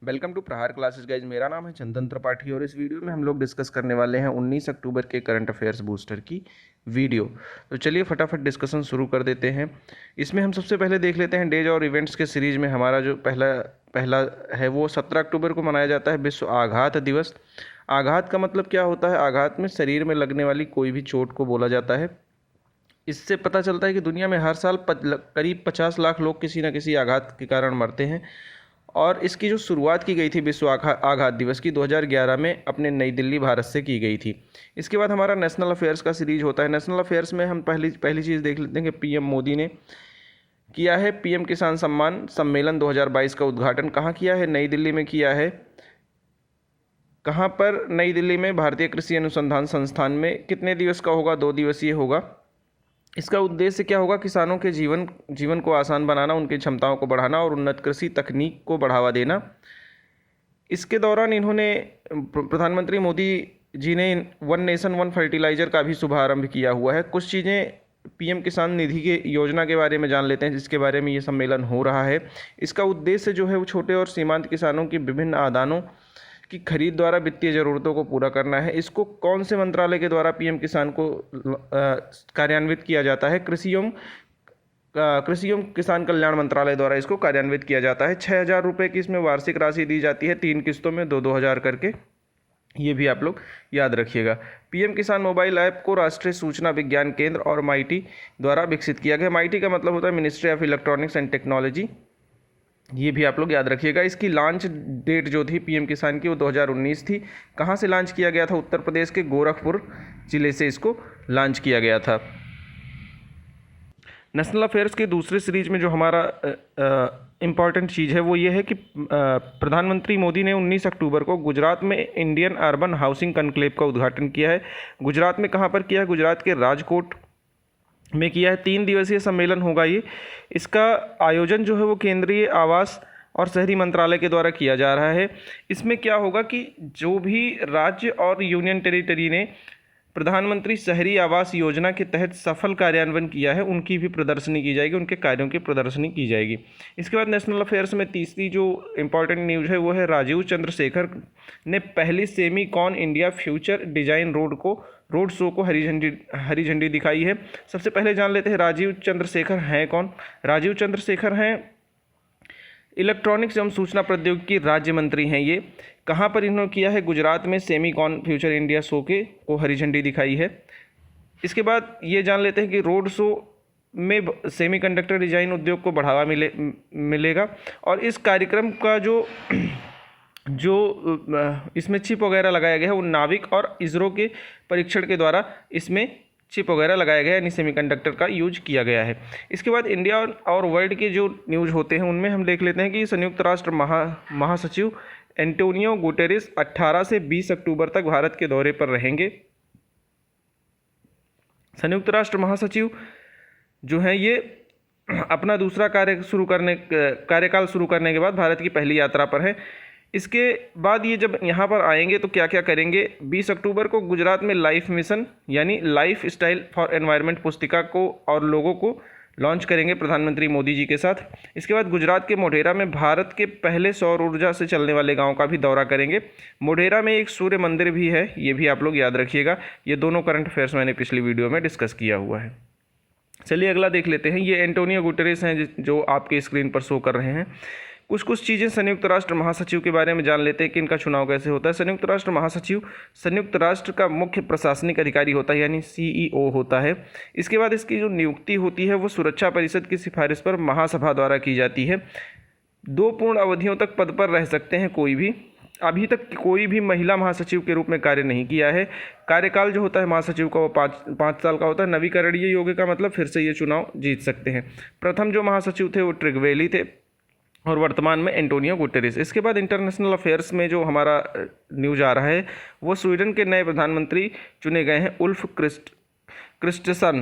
Welcome to प्रहार classes guys. मेरा नाम है चंदन त्रिपाठी और इस वीडियो में हम लोग डिस्कस करने वाले हैं 19 अक्टूबर के करंट अफेयर्स बूस्टर की वीडियो। तो चलिए फटाफट डिस्कशन शुरू कर देते हैं। इसमें हम सबसे पहले देख लेते हैं डेज और इवेंट्स के सीरीज में हमारा जो पहला पहला है वो 17 अक्टूबर को मनाया जाता है विश्व आघात दिवस। आघात का मतलब क्या होता है? आघात में शरीर में लगने वाली कोई भी चोट को बोला जाता है। इससे पता चलता है कि दुनिया में हर साल करीब 50 लाख लोग किसी न किसी आघात के कारण मरते हैं। और इसकी जो शुरुआत की गई थी विश्व आघात दिवस की 2011 में अपने नई दिल्ली भारत से की गई थी। इसके बाद हमारा नेशनल अफेयर्स का सीरीज होता है। नेशनल अफेयर्स में हम पहली पहली चीज़ देख लेते हैं कि पीएम मोदी ने किया है पीएम किसान सम्मान सम्मेलन 2022 का उद्घाटन कहाँ किया है? नई दिल्ली में किया है। कहाँ पर? नई दिल्ली में भारतीय कृषि अनुसंधान संस्थान में। कितने दिवस का होगा? 2 दिवसीय होगा। इसका उद्देश्य क्या होगा? किसानों के जीवन को आसान बनाना, उनकी क्षमताओं को बढ़ाना और उन्नत कृषि तकनीक को बढ़ावा देना। इसके दौरान इन्होंने प्रधानमंत्री मोदी जी ने वन नेशन वन फर्टिलाइज़र का भी शुभारंभ किया हुआ है। कुछ चीज़ें पीएम किसान निधि के योजना के बारे में जान लेते हैं जिसके बारे में ये सम्मेलन हो रहा है। इसका उद्देश्य जो है वो छोटे और सीमांत किसानों की विभिन्न आदानों की खरीद द्वारा वित्तीय ज़रूरतों को पूरा करना है। इसको कौन से मंत्रालय के द्वारा पीएम किसान को कार्यान्वित किया जाता है? कृषि एवं किसान कल्याण मंत्रालय द्वारा इसको कार्यान्वित किया जाता है। 6,000 रुपये की इसमें वार्षिक राशि दी जाती है, 3 किस्तों में 2-2 हज़ार करके। ये भी आप लोग याद रखिएगा। पीएम किसान मोबाइल ऐप को राष्ट्रीय सूचना विज्ञान केंद्र और माइटी द्वारा विकसित किया गया। माइटी का मतलब होता है ministry of electronics and technology. ये भी आप लोग याद रखिएगा। इसकी लॉन्च डेट जो थी पीएम किसान की वो 2019 थी। कहाँ से लॉन्च किया गया था? उत्तर प्रदेश के गोरखपुर ज़िले से इसको लॉन्च किया गया था। नेशनल अफेयर्स के दूसरे सीरीज में जो हमारा इम्पॉर्टेंट चीज़ है वो ये है कि प्रधानमंत्री मोदी ने 19 अक्टूबर को गुजरात में इंडियन अर्बन हाउसिंग कॉन्क्लेव का उद्घाटन किया है। गुजरात में कहाँ पर किया है? गुजरात के राजकोट में किया है। 3 दिवसीय सम्मेलन होगा ये। इसका आयोजन जो है वो केंद्रीय आवास और शहरी मंत्रालय के द्वारा किया जा रहा है। इसमें क्या होगा कि जो भी राज्य और यूनियन टेरिटरी ने प्रधानमंत्री शहरी आवास योजना के तहत सफल कार्यान्वयन किया है उनकी भी प्रदर्शनी की जाएगी, उनके कार्यों की प्रदर्शनी की जाएगी। इसके बाद नेशनल अफेयर्स में तीसरी जो इम्पॉर्टेंट न्यूज़ है वो है राजीव चंद्रशेखर ने पहली Semicon India future design road show को हरी झंडी दिखाई है। सबसे पहले जान लेते हैं राजीव चंद्रशेखर हैं कौन। राजीव चंद्रशेखर हैं इलेक्ट्रॉनिक्स एवं सूचना प्रौद्योगिकी राज्य मंत्री हैं। ये कहाँ पर इन्होंने किया है? गुजरात में Semicon future India show के को हरी झंडी दिखाई है। इसके बाद ये जान लेते हैं कि रोड शो में सेमीकंडक्टर डिजाइन उद्योग को बढ़ावा मिलेगा और इस कार्यक्रम का जो इसमें चिप वगैरह लगाया गया है वो नाविक और इसरो के परीक्षण के द्वारा इसमें चिप वगैरह लगाया गया है, यानी सेमीकंडक्टर का यूज किया गया है। इसके बाद इंडिया और वर्ल्ड के जो न्यूज़ होते हैं उनमें हम देख लेते हैं कि संयुक्त राष्ट्र महासचिव एंटोनियो गुटेरेस 18 से 20 अक्टूबर तक भारत के दौरे पर रहेंगे। संयुक्त राष्ट्र महासचिव जो हैं ये अपना दूसरा कार्यकाल शुरू करने के बाद भारत की पहली यात्रा पर है। इसके बाद ये जब यहाँ पर आएंगे तो क्या क्या करेंगे? 20 अक्टूबर को गुजरात में लाइफ मिशन यानी लाइफ स्टाइल फॉर एनवायरनमेंट पुस्तिका को और लोगों को लॉन्च करेंगे प्रधानमंत्री मोदी जी के साथ। इसके बाद गुजरात के मोढेरा में भारत के पहले सौर ऊर्जा से चलने वाले गांव का भी दौरा करेंगे। मोढेरा में एक सूर्य मंदिर भी है, ये भी आप लोग याद रखिएगा। ये दोनों करंट अफेयर्स मैंने पिछली वीडियो में डिस्कस किया हुआ है। चलिए अगला देख लेते हैं। ये एंटोनियो गुटेरेस हैं जो आपके स्क्रीन पर शो कर रहे हैं। कुछ चीज़ें संयुक्त राष्ट्र महासचिव के बारे में जान लेते हैं कि इनका चुनाव कैसे होता है। संयुक्त राष्ट्र महासचिव संयुक्त राष्ट्र का मुख्य प्रशासनिक अधिकारी होता है, यानी CEO होता है। इसके बाद इसकी जो नियुक्ति होती है वो सुरक्षा परिषद की सिफारिश पर महासभा द्वारा की जाती है। 2 पूर्ण अवधियों तक पद पर रह सकते हैं कोई भी। अभी तक कोई भी महिला महासचिव के रूप में कार्य नहीं किया है। कार्यकाल जो होता है महासचिव का वो 5 साल का होता है। नवीकरणीय योग्य का मतलब फिर से ये चुनाव जीत सकते हैं। प्रथम जो महासचिव थे वो ट्रिगवेली थे और वर्तमान में एंटोनियो गुटेरेस। इसके बाद इंटरनेशनल अफेयर्स में जो हमारा न्यूज़ आ रहा है वो स्वीडन के नए प्रधानमंत्री चुने गए हैं उल्फ क्रिस्टसन।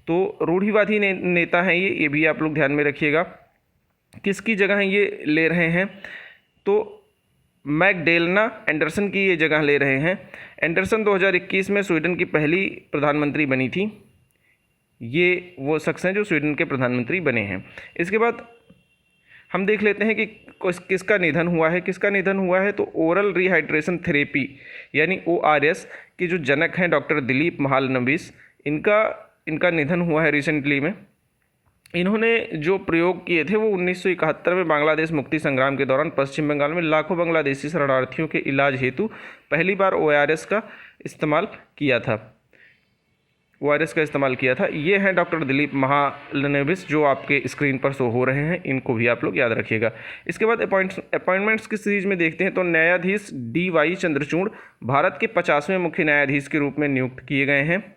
तो रूढ़िवादी नेता हैं ये भी आप लोग ध्यान में रखिएगा। किसकी जगह ये ले रहे हैं? तो मैगडेलेना एंडरसन की ये जगह ले रहे हैं। एंडरसन 2021 में स्वीडन की पहली प्रधानमंत्री बनी थी। ये वो शख्स हैं जो स्वीडन के प्रधानमंत्री बने हैं। इसके बाद हम देख लेते हैं कि किसका निधन हुआ है। किसका निधन हुआ है, तो ओरल रिहाइड्रेशन थेरेपी यानी ORS के जो जनक हैं डॉक्टर दिलीप महालनोबिस, इनका निधन हुआ है रिसेंटली में। इन्होंने जो प्रयोग किए थे वो 1971 में बांग्लादेश मुक्ति संग्राम के दौरान पश्चिम बंगाल में लाखों बांग्लादेशी शरणार्थियों के इलाज हेतु पहली बार ORS का इस्तेमाल किया था। ये हैं डॉक्टर दिलीप महालनोबिस जो आपके स्क्रीन पर शो हो रहे हैं, इनको भी आप लोग याद रखिएगा। इसके बाद अपॉइंटमेंट्स की सीरीज में देखते हैं तो न्यायाधीश DY चंद्रचूड़ भारत के 50वें मुख्य न्यायाधीश के रूप में नियुक्त किए गए हैं।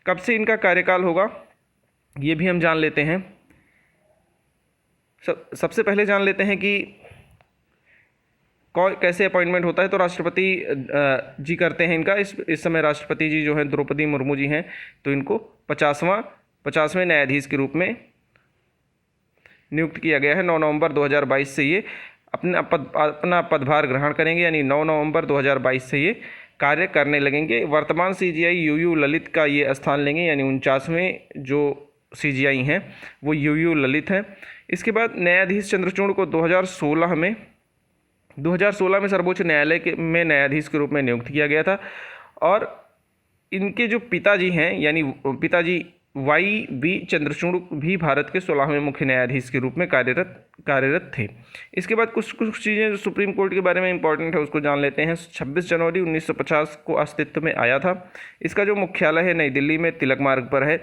कब से इनका कार्यकाल होगा ये भी हम जान लेते हैं। सबसे पहले जान लेते हैं कि कैसे अपॉइंटमेंट होता है। तो राष्ट्रपति जी करते हैं इनका। इस समय राष्ट्रपति जी जो हैं द्रौपदी मुर्मू जी हैं, तो इनको 50वें न्यायाधीश के रूप में नियुक्त किया गया है। 9 नवंबर 2022 से ये अपना पदभार ग्रहण करेंगे, यानी 9 नवंबर 2022 से ये कार्य करने लगेंगे। वर्तमान CGI UU ललित का ये स्थान लेंगे, यानी 49वें जो CGI हैं वो UU ललित हैं। इसके बाद न्यायाधीश चंद्रचूड़ को 2016 में सर्वोच्च न्यायालय में न्यायाधीश के रूप में नियुक्त किया गया था। और इनके जो पिताजी हैं, यानी पिताजी YB चंद्रचूड़ भी भारत के 16वें मुख्य न्यायाधीश के रूप में कार्यरत थे। इसके बाद कुछ चीज़ें जो सुप्रीम कोर्ट के बारे में इंपॉर्टेंट है उसको जान लेते हैं। 26 जनवरी 1950 को अस्तित्व में आया था। इसका जो मुख्यालय है नई दिल्ली में तिलक मार्ग पर है।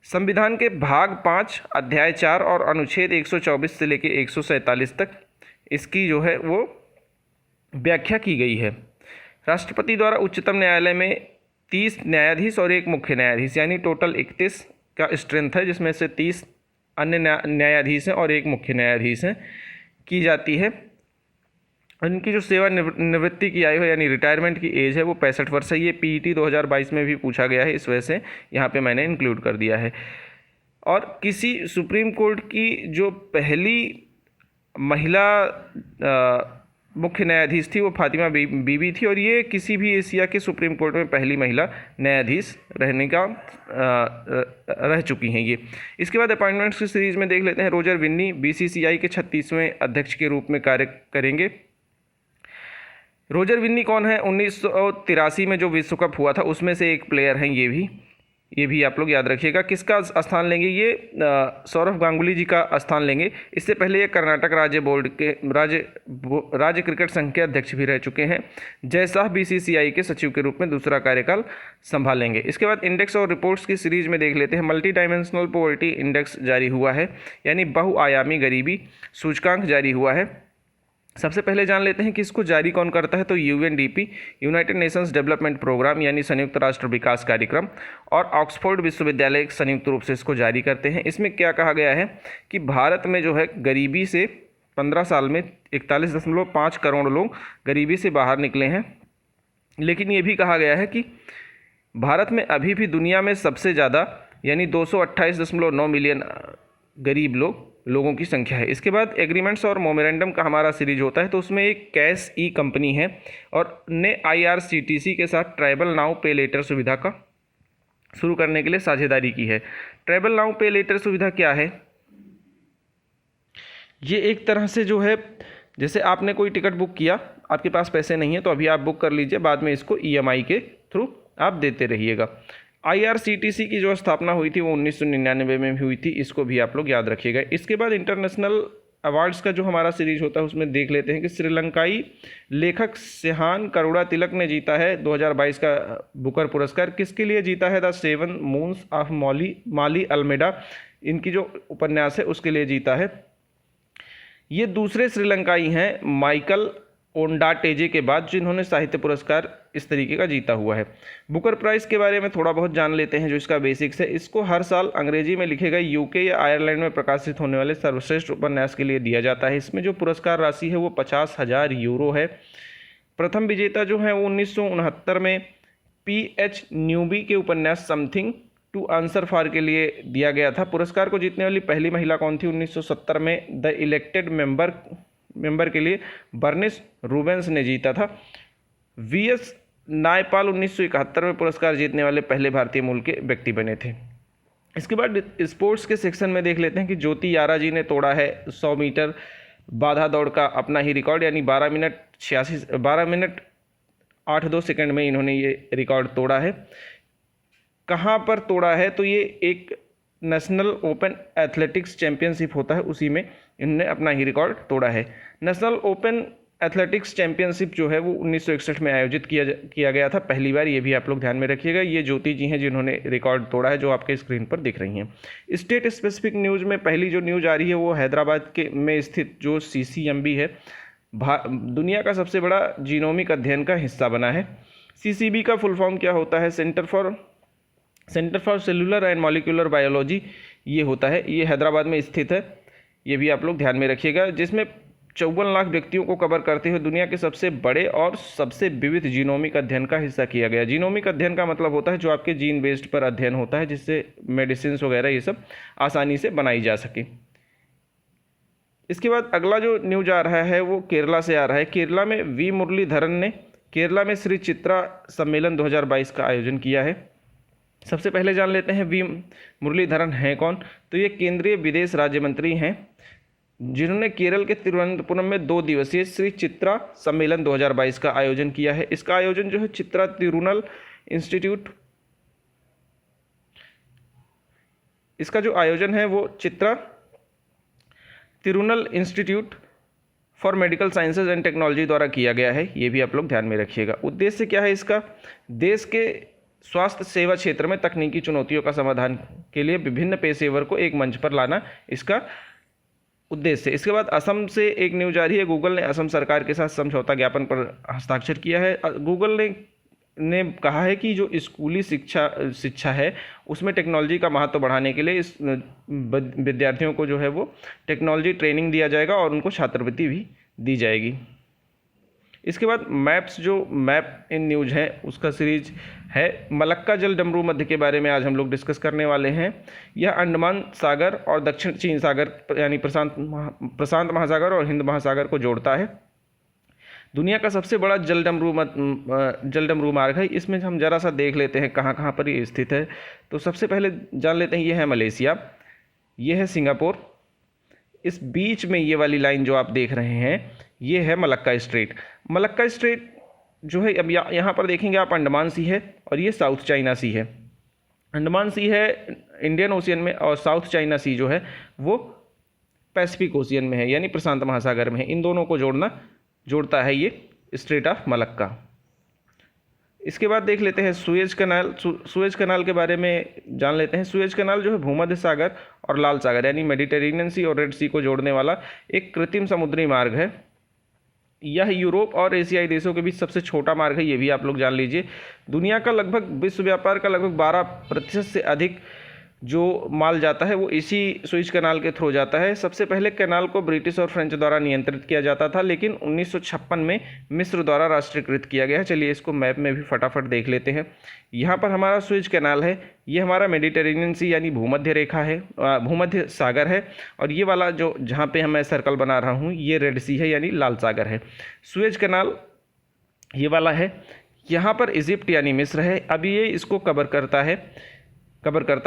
संविधान के भाग 5 अध्याय 4 और अनुच्छेद 124 से लेकर 147 तक इसकी जो है वो व्याख्या की गई है। राष्ट्रपति द्वारा उच्चतम न्यायालय में 30 न्यायाधीश और 1 मुख्य न्यायाधीश, यानी टोटल 31 का स्ट्रेंथ है, जिसमें से 30 अन्य न्यायाधीश हैं और 1 मुख्य न्यायाधीश हैं, की जाती है। इनकी जो सेवानिवृत्ति की आयु है यानी रिटायरमेंट की एज है वो 65 वर्ष है। ये PET 2022 में भी पूछा गया है, इस वजह से यहाँ पे मैंने इंक्लूड कर दिया है। और किसी सुप्रीम कोर्ट की जो पहली महिला मुख्य न्यायाधीश थी वो फातिमा बीबी थी, और ये किसी भी एशिया के सुप्रीम कोर्ट में पहली महिला न्यायाधीश रह चुकी हैं ये। इसके बाद अपॉइंटमेंट्स की सीरीज में देख लेते हैं। रोजर विन्नी BCCI के 36वें अध्यक्ष के रूप में कार्य करेंगे। रोजर विन्नी कौन है? 1983 में जो विश्व कप हुआ था उसमें से एक प्लेयर हैं ये भी आप लोग याद रखिएगा। किसका स्थान लेंगे? ये सौरव गांगुली जी का स्थान लेंगे। इससे पहले ये कर्नाटक राज्य बोर्ड के राज्य क्रिकेट संघ के अध्यक्ष भी रह चुके हैं। जय शाह BCCI के सचिव के रूप में दूसरा कार्यकाल संभालेंगे। इसके बाद इंडेक्स और रिपोर्ट्स की सीरीज में देख लेते हैं। मल्टी डायमेंशनल पॉवर्टी इंडेक्स जारी हुआ है, यानी बहुआयामी गरीबी सूचकांक जारी हुआ है। सबसे पहले जान लेते हैं कि इसको जारी कौन करता है। तो UNDP United Nations development programme यानी संयुक्त राष्ट्र विकास कार्यक्रम और ऑक्सफोर्ड विश्वविद्यालय संयुक्त रूप से इसको जारी करते हैं। इसमें क्या कहा गया है कि भारत में जो है गरीबी से 15 साल में 41.5 करोड़ लोग गरीबी से बाहर निकले हैं। लेकिन ये भी कहा गया है कि भारत में अभी भी दुनिया में सबसे ज़्यादा यानी 228.9 मिलियन गरीब लोगों की संख्या है। इसके बाद एग्रीमेंट्स और मोमेरेंडम का हमारा सीरीज होता है, तो उसमें एक कैश ई कंपनी है और ने IRCTC के साथ ट्राइबल नाउ पे लेटर सुविधा का शुरू करने के लिए साझेदारी की है। ट्राइबल नाउ पे लेटर सुविधा क्या है? ये एक तरह से जो है, जैसे आपने कोई टिकट बुक किया, आपके पास पैसे नहीं है तो अभी आप बुक कर लीजिए, बाद में इसको EMI के थ्रू आप देते रहिएगा। IRCTC की जो स्थापना हुई थी वो 1999 में भी हुई थी, इसको भी आप लोग याद रखिएगा। इसके बाद इंटरनेशनल अवार्ड्स का जो हमारा सीरीज होता है उसमें देख लेते हैं कि श्रीलंकाई लेखक सेहान करुणा तिलक ने जीता है 2022 का बुकर पुरस्कार। किसके लिए जीता है? The 7 moons of Maali Almeida, इनकी जो उपन्यास है उसके लिए जीता है। ये दूसरे श्रीलंकाई हैं माइकल ओंडाटेजे के बाद जिन्होंने साहित्य पुरस्कार इस तरीके का जीता हुआ है। बुकर प्राइज़ के बारे में थोड़ा बहुत जान लेते हैं, जो इसका बेसिक्स है। इसको हर साल अंग्रेजी में लिखे गए UK या आयरलैंड में प्रकाशित होने वाले सर्वश्रेष्ठ उपन्यास के लिए दिया जाता है। इसमें जो पुरस्कार राशि है वो 50,000 यूरो है। प्रथम विजेता जो है वो 1969 में PH न्यूबी के उपन्यास समथिंग टू आंसर फॉर के लिए दिया गया था। पुरस्कार को जीतने वाली पहली महिला कौन थी? 1970 में द इलेक्टेड मेंबर के लिए बर्निस रूबेंस ने जीता था। VS नायपाल 1971 में पुरस्कार जीतने वाले पहले भारतीय मूल के व्यक्ति बने थे। इसके बाद स्पोर्ट्स के सेक्शन में देख लेते हैं कि ज्योति यारा जी ने तोड़ा है 100 मीटर बाधा दौड़ का अपना ही रिकॉर्ड, यानी 12 मिनट 8 सेकंड में इन्होंने ये रिकॉर्ड तोड़ा है। कहाँ पर तोड़ा है, तो ये एक नेशनल ओपन एथलेटिक्स चैंपियनशिप होता है, उसी में इन्होंने अपना ही रिकॉर्ड तोड़ा है। नेशनल ओपन एथलेटिक्स चैंपियनशिप जो है वो 1961 में आयोजित किया गया था पहली बार, ये भी आप लोग ध्यान में रखिएगा। ये ज्योति जी हैं जिन्होंने रिकॉर्ड तोड़ा है, जो आपके स्क्रीन पर दिख रही हैं। स्टेट स्पेसिफिक न्यूज़ में पहली जो न्यूज़ आ रही है वो हैदराबाद के में स्थित जो CCMB है, दुनिया का सबसे बड़ा जीनोमिक अध्ययन का हिस्सा बना है। CCB का फुल फॉर्म क्या होता है? Centre for cellular and molecular biology ये होता है। ये हैदराबाद में स्थित है, ये भी आप लोग ध्यान में रखिएगा। जिसमें 54 लाख व्यक्तियों को कवर करते हुए दुनिया के सबसे बड़े और सबसे विविध जीनोमिक अध्ययन का हिस्सा किया गया। जीनोमिक अध्ययन का मतलब होता है जो आपके जीन बेस्ड पर अध्ययन होता है, जिससे मेडिसिन वगैरह ये सब आसानी से बनाई जा सके। इसके बाद अगला जो न्यूज आ रहा है वो केरला से आ रहा है। केरला में वी मुरलीधरन ने केरला में श्री चित्रा सम्मेलन 2022 का आयोजन किया है। सबसे पहले जान लेते हैं वी मुरलीधरन हैं कौन। तो ये केंद्रीय विदेश राज्य मंत्री हैं जिन्होंने केरल के तिरुवनंतपुरम में 2 दिवसीय श्री चित्रा सम्मेलन 2022 का आयोजन किया है। इसका आयोजन जो है चित्रा तिरुनल इंस्टीट्यूट, इसका जो आयोजन है वो Chitra Tirunal institute for medical sciences and technology द्वारा किया गया है, ये भी आप लोग ध्यान में रखिएगा। उद्देश्य क्या है इसका? देश के स्वास्थ्य सेवा क्षेत्र में तकनीकी चुनौतियों का समाधान के लिए विभिन्न पेशेवर को एक मंच पर लाना इसका उद्देश्य। इसके बाद असम से एक न्यूज आ रही है। गूगल ने असम सरकार के साथ समझौता ज्ञापन पर हस्ताक्षर किया है। गूगल ने कहा है कि जो स्कूली शिक्षा है उसमें टेक्नोलॉजी का महत्व बढ़ाने के लिए इस विद्यार्थियों को जो है वो टेक्नोलॉजी ट्रेनिंग दिया जाएगा और उनको छात्रवृत्ति भी दी जाएगी। इसके बाद मैप इन न्यूज है उसका सीरीज है मलक्का जल डमरू मध्य के बारे में आज हम लोग डिस्कस करने वाले हैं। यह अंडमान सागर और दक्षिण चीन सागर यानी प्रशांत महासागर और हिंद महासागर को जोड़ता है। दुनिया का सबसे बड़ा जल डमरू मार्ग है। इसमें हम जरा सा देख लेते हैं कहाँ कहाँ पर ये स्थित है। तो सबसे पहले जान लेते हैं, ये है मलेशिया, ये है सिंगापुर, इस बीच में ये वाली लाइन जो आप देख रहे हैं ये है मलक्का स्ट्रेट। मलक्का स्ट्रेट जो है, अब यहाँ पर देखेंगे आप, अंडमान सी है और ये साउथ चाइना सी है। अंडमान सी है इंडियन ओशियन में और साउथ चाइना सी जो है वो पैसिफिक ओशियन में है, यानी प्रशांत महासागर में है। इन दोनों को जोड़ता है ये स्ट्रेट ऑफ मलक्का। इसके बाद देख लेते हैं सुएज कनाल। सुएज कनाल के बारे में जान लेते हैं। सुएज कनाल जो है भूमध्य सागर और लाल सागर यानी मेडिटेरेनियन सी और रेड सी को जोड़ने वाला एक कृत्रिम समुद्री मार्ग है। यह यूरोप और एशियाई देशों के बीच सबसे छोटा मार्ग है, ये भी आप लोग जान लीजिए। दुनिया का लगभग विश्व व्यापार का लगभग 12% से अधिक जो माल जाता है वो इसी सुएज कनाल के थ्रू जाता है। सबसे पहले कनाल को ब्रिटिश और फ्रेंच द्वारा नियंत्रित किया जाता था, लेकिन 1956 में मिस्र द्वारा राष्ट्रीयकृत किया गया। चलिए इसको मैप में भी फटाफट देख लेते हैं। यहाँ पर हमारा सुएज कनाल है, ये हमारा मेडिटेरेनियन सी यानी भूमध्य रेखा है, भूमध्य सागर है, और ये वाला जो जहाँ पे मैं सर्कल बना रहा हूँ ये रेड सी है यानी लाल सागर है। सुएज कनाल ये वाला है, यहाँ पर इजिप्ट यानी मिस्र है। अब ये इसको कवर करता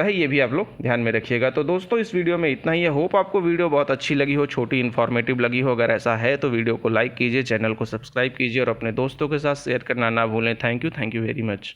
है, ये भी आप लोग ध्यान में रखिएगा। तो दोस्तों इस वीडियो में इतना ही है। होप आपको वीडियो बहुत अच्छी लगी हो, छोटी इन्फॉर्मेटिव लगी हो। अगर ऐसा है तो वीडियो को लाइक कीजिए, चैनल को सब्सक्राइब कीजिए और अपने दोस्तों के साथ शेयर करना ना भूलें। Thank you very much.